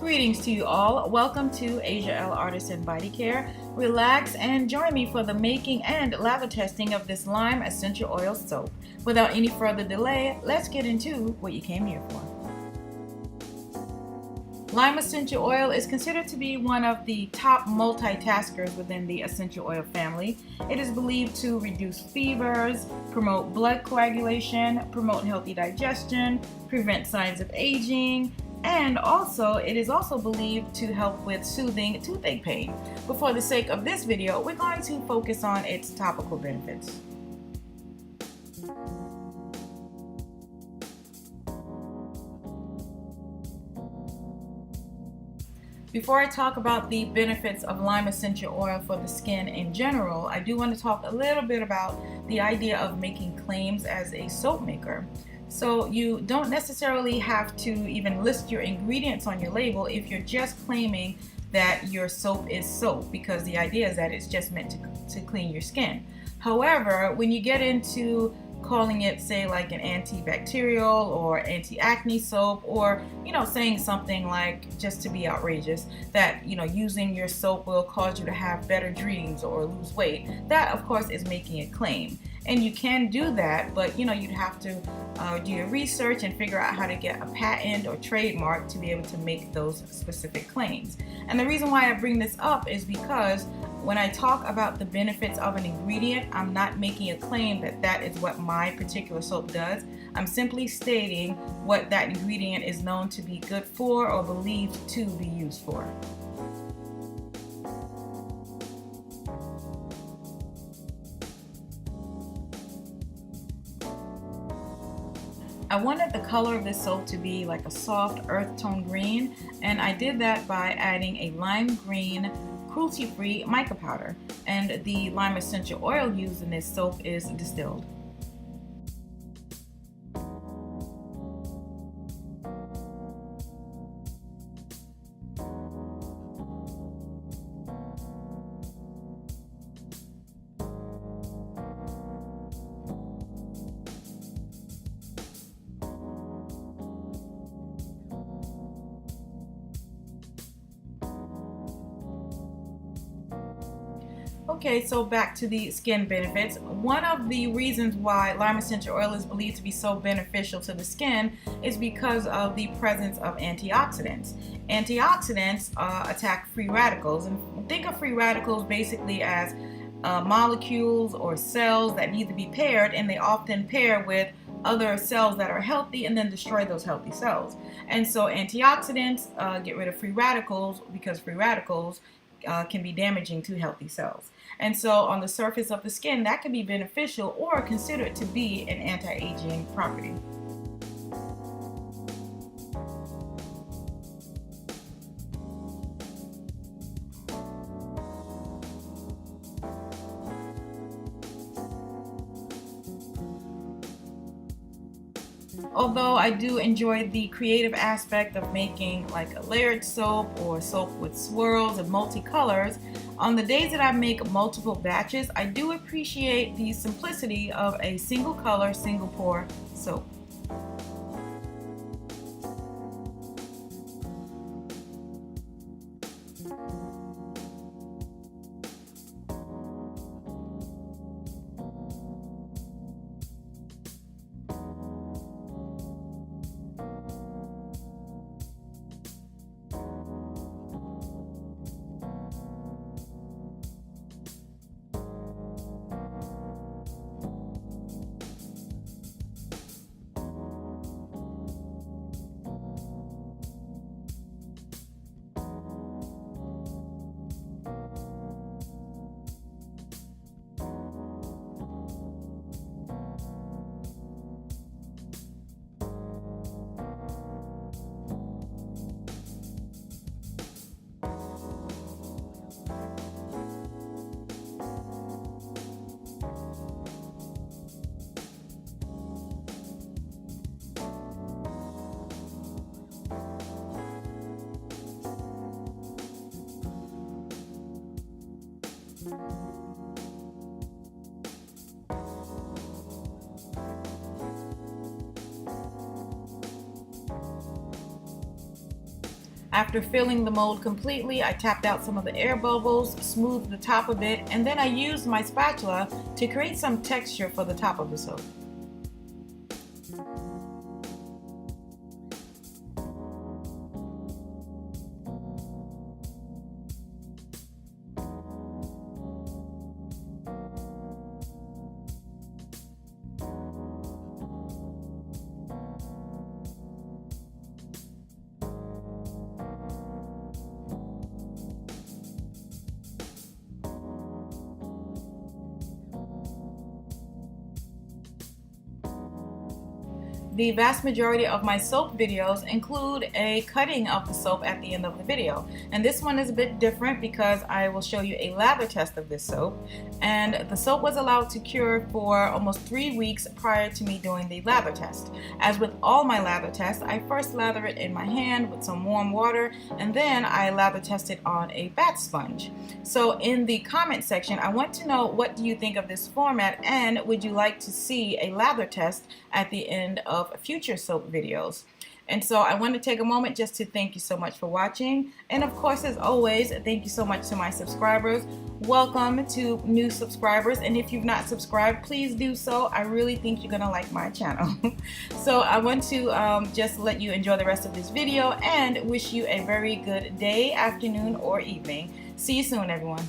Greetings to you all. Welcome to Asia L Artisan Body Care. Relax and join me for the making and lather testing of this lime essential oil soap. Without any further delay, let's get into what you came here for. Lime essential oil is considered to be one of the top multitaskers within the essential oil family. It is believed to reduce fevers, promote blood coagulation, promote healthy digestion, prevent signs of aging, and it is also believed to help with soothing toothache pain. But for the sake of this video, we're going to focus on its topical benefits. Before I talk about the benefits of lime essential oil for the skin in general, I do want to talk a little bit about the idea of making claims as a soap maker. So you don't necessarily have to even list your ingredients on your label if you're just claiming that your soap is soap, because the idea is that it's just meant to clean your skin. However, when you get into calling it, say, like an antibacterial or anti-acne soap, or saying something like, just to be outrageous, that using your soap will cause you to have better dreams or lose weight, that of course is making a claim. And you can do that, but you'd have to do your research and figure out how to get a patent or trademark to be able to make those specific claims. And the reason why I bring this up is because when I talk about the benefits of an ingredient, I'm not making a claim that that is what my particular soap does. I'm simply stating what that ingredient is known to be good for or believed to be used for. I wanted the color of this soap to be like a soft earth tone green, and I did that by adding a lime green cruelty-free mica powder, and the lime essential oil used in this soap is distilled. Okay, so back to the skin benefits. One of the reasons why lime essential oil is believed to be so beneficial to the skin is because of the presence of antioxidants. Antioxidants attack free radicals, and think of free radicals basically as molecules or cells that need to be paired, and they often pair with other cells that are healthy and then destroy those healthy cells. And so antioxidants get rid of free radicals, because free radicals can be damaging to healthy cells. And so on the surface of the skin, that can be beneficial or considered to be an anti-aging property. Although I do enjoy the creative aspect of making like a layered soap or soap with swirls and multicolors, on the days that I make multiple batches, I do appreciate the simplicity of a single color, single pour soap. After filling the mold completely, I tapped out some of the air bubbles, smoothed the top a bit, and then I used my spatula to create some texture for the top of the soap. The vast majority of my soap videos include a cutting of the soap at the end of the video. And this one is a bit different because I will show you a lather test of this soap. And the soap was allowed to cure for almost 3 weeks prior to me doing the lather test. As with all my lather tests, I first lather it in my hand with some warm water, and then I lather test it on a bath sponge. So in the comment section, I want to know, what do you think of this format, and would you like to see a lather test at the end of future soap videos? And so I want to take a moment just to thank you so much for watching. And of course, as always, thank you so much to my subscribers. Welcome to new subscribers. And if you've not subscribed, please do so. I really think you're going to like my channel. So I want to just let you enjoy the rest of this video and wish you a very good day, afternoon, or evening. See you soon, everyone.